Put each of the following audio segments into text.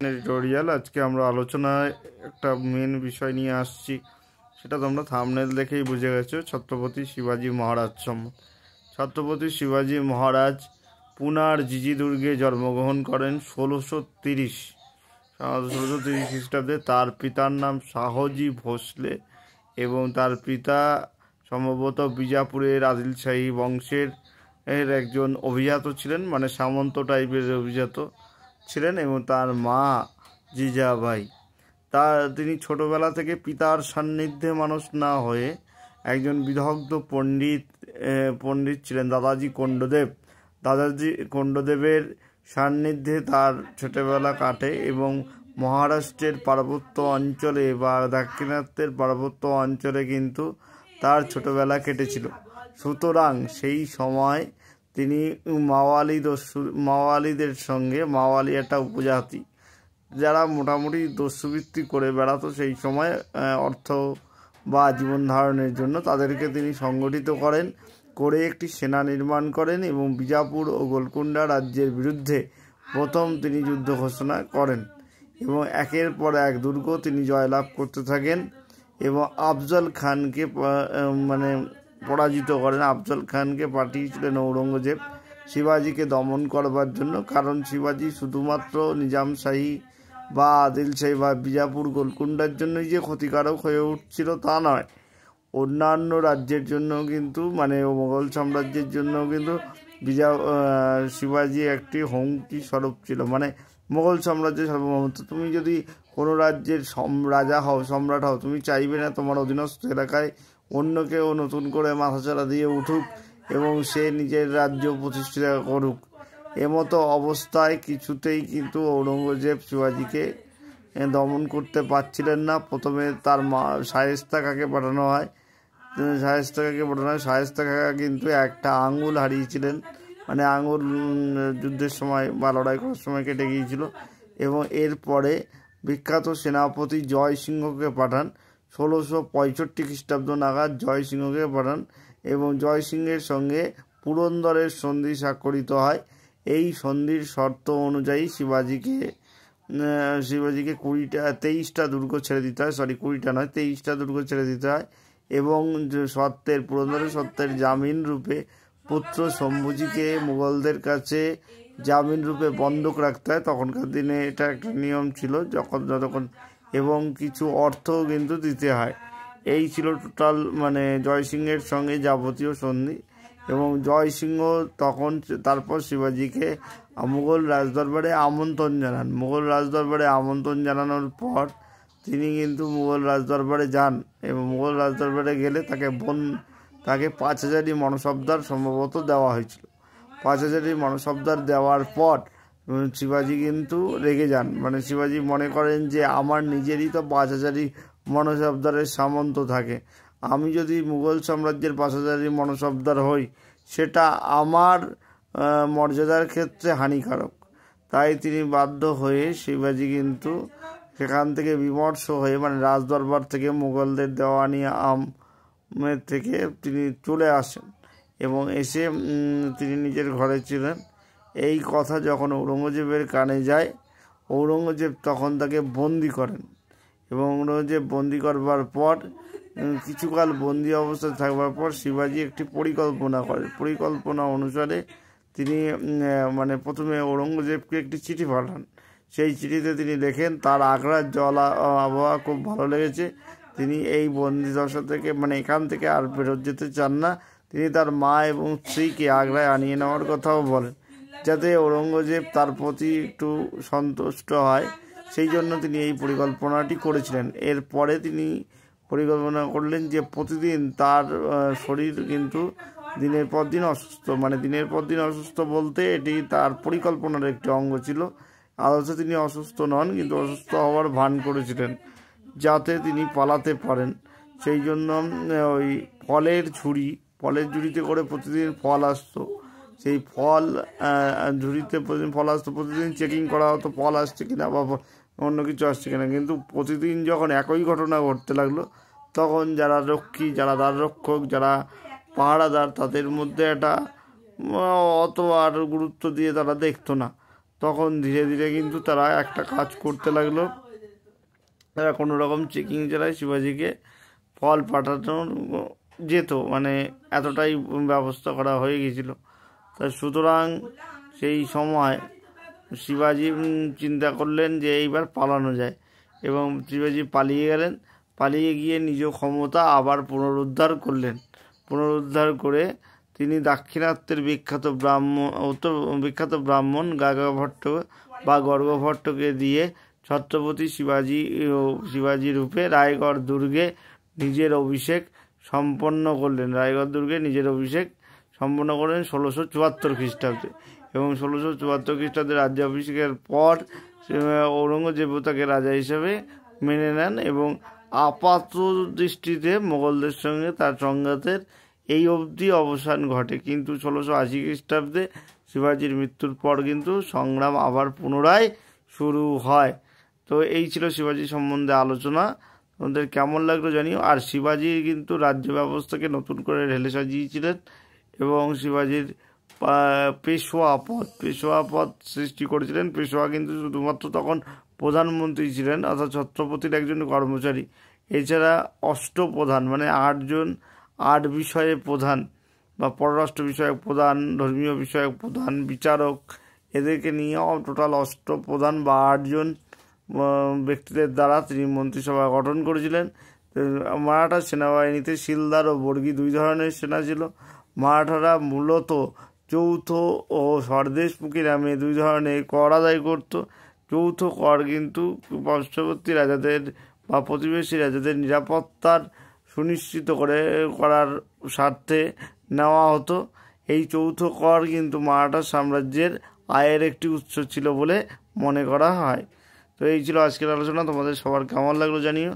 Editorial আজকে আমরা আলোচনায় একটা মেন বিষয় নিয়ে আসছি, সেটা তোমরা থাম্বনেল দেখেই বুঝে গেছো। ছত্রপতি শিবাজী মহারাজ সম্বন্ধে। ছত্রপতি শিবাজী মহারাজ পুনার জিজি দুর্গে জন্মগ্রহণ করেন 1630 খ্রিস্টাব্দে। তার পিতার নাম শাহজি ভোসলে এবং তার পিতা সম্ভবত বিজাপুরের আদিলশাহী বংশের একজন অভিজাত ছিলেন, মানে সামন্ত টাইপের অভিজাত ছিলেন, এবং তার মা জিজাবাই। তিনি ছোটবেলা থেকে পিতার সান্নিধ্যে মানুষ না হয়ে একজন বিদগ্ধ পণ্ডিত ছিলেন দাদাজি কোণ্ডদেবের সান্নিধ্যে তার ছোটবেলা কাটে এবং মহারাষ্ট্রের পার্বত্য অঞ্চলে বা দাক্ষিণাত্যের পার্বত্য অঞ্চলে কিন্তু তার ছোটবেলা কেটেছিল। সুতরাং সেই সময় তিনি মাওয়ালিদের সঙ্গে, মাওয়ালি একটা উপজাতি যারা মোটামুটি দস্যুবৃত্তি করে বেড়াতো সেই সময় অর্থ বা জীবন ধারণের জন্য, তাদেরকে তিনি সংগঠিত করে একটি সেনা নির্মাণ করেন এবং বিজাপুর ও গোলকুন্ডা রাজ্যের বিরুদ্ধে প্রথম তিনি যুদ্ধ ঘোষণা করেন এবং একের পর এক দুর্গ তিনি জয়লাভ করতে থাকেন এবং আফজল খানকে পরাজিত করেন। আফজল খানকে পাঠিয়েছিলেন ঔরঙ্গজেব শিবাজীকে দমন করবার জন্য, কারণ শিবাজী শুধুমাত্র নিজামশাহী বা আদিলশাহী বা বিজাপুর গোলকুন্ডার জন্যই যে ক্ষতিকারক হয়ে উঠছিল তা নয়, অন্যান্য রাজ্যের জন্য কিন্তু মোগল সাম্রাজ্যের জন্য কিন্তু শিবাজী একটি হুমকি স্বরূপ ছিল। মোগল সাম্রাজ্যের সার্বভৌমত্ব, তুমি যদি কোনো রাজ্যের রাজা হও, সম্রাট হও, তুমি চাইবে না তোমার অধীনস্থ এলাকায় অন্য কেউ নতুন করে মাথাচাড়া দিয়ে উঠুক এবং সে নিজের রাজ্য প্রতিষ্ঠা করুক। এমতো অবস্থায় কিছুতেই কিন্তু ঔরঙ্গজেব শিবাজীকে দমন করতে পারছিলেন না। প্রথমে তার মা শায়েস্তা খাঁকে পাঠানো হয়। শায়েস্তা খাঁ কিন্তু একটা আঙুল হারিয়েছিলেন, আঙুল যুদ্ধের সময় বা লড়াই করার সময় কেটে গিয়েছিল, এবং এরপরে বিখ্যাত সেনাপতি জয় সিংহকে পাঠান। 1665 খ্রিস্টাব্দ নাগাদ জয় সিংহকে পাঠান এবং জয় সিংহের সঙ্গে পুরন্দরের সন্ধি স্বাক্ষরিত হয়। এই সন্ধির শর্ত অনুযায়ী শিবাজীকে 23টা দুর্গ ছেড়ে দিতে হয়, 23টা দুর্গ ছেড়ে দিতে হয় এবং পুরন্দরের শর্তের জামিন রূপে পুত্র শম্ভুজিকে মুঘলদের কাছে জামিন রূপে বন্ধক রাখতে হয়। তখনকার দিনে এটা একটা নিয়ম ছিল যতক্ষণ, এবং কিছু অর্থও কিন্তু দিতে হয়। এই ছিল টোটাল জয়সিংহের সঙ্গে যাবতীয় সন্ধি। এবং জয়সিংহ তারপর শিবাজীকে মুঘল রাজদরবারে আমন্ত্রণ জানান। মুঘল রাজদরবারে আমন্ত্রণ জানানোর পর তিনি কিন্তু মুঘল রাজদরবারে যান এবং মুঘল রাজদরবারে গেলে তাকে 5000 মনসবদার সম্ভবত দেওয়া হয়েছিল। 5000 মনসবদার দেওয়ার পর শিবাজী কিন্তু রেগে যান। শিবাজী মনে করেন যে আমার নিজেরই তো 5000 মনসবদারের সামন্ত থাকে, আমি যদি মুঘল সাম্রাজ্যের 5000 মনসবদার হই সেটা আমার মর্যাদার ক্ষেত্রে হানিকারক। তাই তিনি বাধ্য হয়ে শিবাজী কিন্তু সেখান থেকে বিমর্ষ হয়ে রাজদরবার থেকে মুঘলদের দেওয়ানি আমের থেকে তিনি চলে আসেন এবং এসে তিনি নিজের ঘরে ছিলেন। এই কথা যখন ঔরঙ্গজেবের কানে যায়, ঔরঙ্গজেব তখন তাকে বন্দি করেন এবং ঔরঙ্গজেব বন্দি করবার পর কিছুকাল বন্দি অবস্থায় থাকবার পর শিবাজী একটি পরিকল্পনা করেন। পরিকল্পনা অনুসারে তিনি প্রথমে ঔরঙ্গজেবকে একটি চিঠি পাঠান। সেই চিঠিতে তিনি লেখেন তার আগ্রার আবহাওয়া খুব ভালো লেগেছে, তিনি এই বন্দিদশা থেকে এখান থেকে আর ফেরত যেতে চান না। তিনি তার মা এবং স্ত্রীকে আগ্রায় আনিয়ে নেওয়ার কথাও বলেন, যাতে ঔরঙ্গজেব তার প্রতি একটু সন্তুষ্ট হয়। সেই জন্য তিনি এই পরিকল্পনাটি করেছিলেন। এরপরে তিনি পরিকল্পনা করলেন যে প্রতিদিন তার শরীর কিন্তু দিনের পর দিন অসুস্থ, দিনের পর দিন অসুস্থ বলতে এটি তার পরিকল্পনার একটি অঙ্গ ছিল। আদতে তিনি অসুস্থ নন, কিন্তু অসুস্থ হওয়ার ভান করেছিলেন যাতে তিনি পালাতে পারেন। সেই জন্য ওই ফলের ঝুড়িতে করে প্রতিদিন ফল আসতো, সেই ঝুড়িতে প্রতিদিন ফল আসতো, প্রতিদিন চেকিং করা হতো ফল আসছে কিনা বা অন্য কিছু আসছে কিনা। কিন্তু প্রতিদিন যখন একই ঘটনা ঘটতে লাগলো, তখন যারা রক্ষী, যারা দ্বাররক্ষক, যারা পাহারাদার, তাদের মধ্যে একটা অত আর গুরুত্ব দিয়ে তারা দেখতো না। তখন ধীরে ধীরে কিন্তু তারা একটা কাজ করতে লাগলো, তারা কোনো রকম চেকিং চালায় শিবাজিকে ফল পাঠানো যেত, মানে এতটাই ব্যবস্থা করা হয়ে গেছিল। তা সুতরাং সেই সময় শিবাজি চিন্তা করলেন যে এইবার পালানো যায়, এবং শিবাজি পালিয়ে গেলেন। পালিয়ে গিয়ে নিজ ক্ষমতা আবার পুনরুদ্ধার করে তিনি দাক্ষিণাত্যের বিখ্যাত ব্রাহ্মণ গাগাভট্ট বা গর্গভট্টকে দিয়ে ছত্রপতি শিবাজি রূপে রায়গড় দুর্গে নিজের অভিষেক সম্পন্ন করলেন। 1674 খ্রিস্টাব্দে, এবং 1674 খ্রিস্টাব্দে রাজ্যাভিষেকের পর ঔরঙ্গজেবও তাকে রাজা হিসেবে মেনে নেন, এবং আপাত দৃষ্টিতে মোগলদের সঙ্গে তার সংঘাতের এই অবধি অবসান ঘটে। কিন্তু 1680 খ্রিস্টাব্দে শিবাজির মৃত্যুর পর কিন্তু সংগ্রাম আবার পুনরায় শুরু হয়। তো এই ছিল শিবাজি সম্বন্ধে আলোচনা। তোমাদের কেমন লাগলো জানিও। আর শিবাজি কিন্তু রাজ্য ব্যবস্থাকে নতুন করে ঢেলে সাজিয়েছিলেন, এবং শিবাজির পেশোয়া পদ সৃষ্টি করেছিলেন। পেশোয়া কিন্তু শুধুমাত্র তখন প্রধানমন্ত্রী ছিলেন, অর্থাৎ ছত্রপতির একজন কর্মচারী। এছাড়া অষ্টপ্রধান, মানে 8 বিষয়ে প্রধান, বা পররাষ্ট্র বিষয়ক প্রধান, ধর্মীয় বিষয়ক প্রধান, বিচারক, এদেরকে নিয়েও টোটাল অষ্টপ্রধান বা 8 জন ব্যক্তিদের দ্বারা তিনি মন্ত্রিসভা গঠন করেছিলেন। মারাঠা সেনাবাহিনীতে শিলদার ও বর্গী 2 ধরনের সেনা ছিল। মারাঠারা মূলত চৌথ ও স্বদেশমুখী নামে 2 ধরনের কর আদায় করত। চৌথ কর কিন্তু পার্শ্ববর্তী রাজাদের বা প্রতিবেশী রাজাদের নিরাপত্তার সুনিশ্চিত করার স্বার্থে নেওয়া হতো। এই চৌথ কর কিন্তু মারাঠা সাম্রাজ্যের আয়ের একটি উৎস ছিল বলে মনে করা হয়। তো এই ছিল আজকের আলোচনা। তোমাদের সবার কেমন লাগলো জানিও।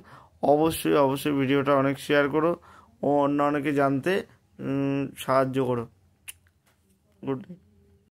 অবশ্যই ভিডিওটা অনেক শেয়ার করো ও অনেকে জানতে সাহায্য করো। Good night.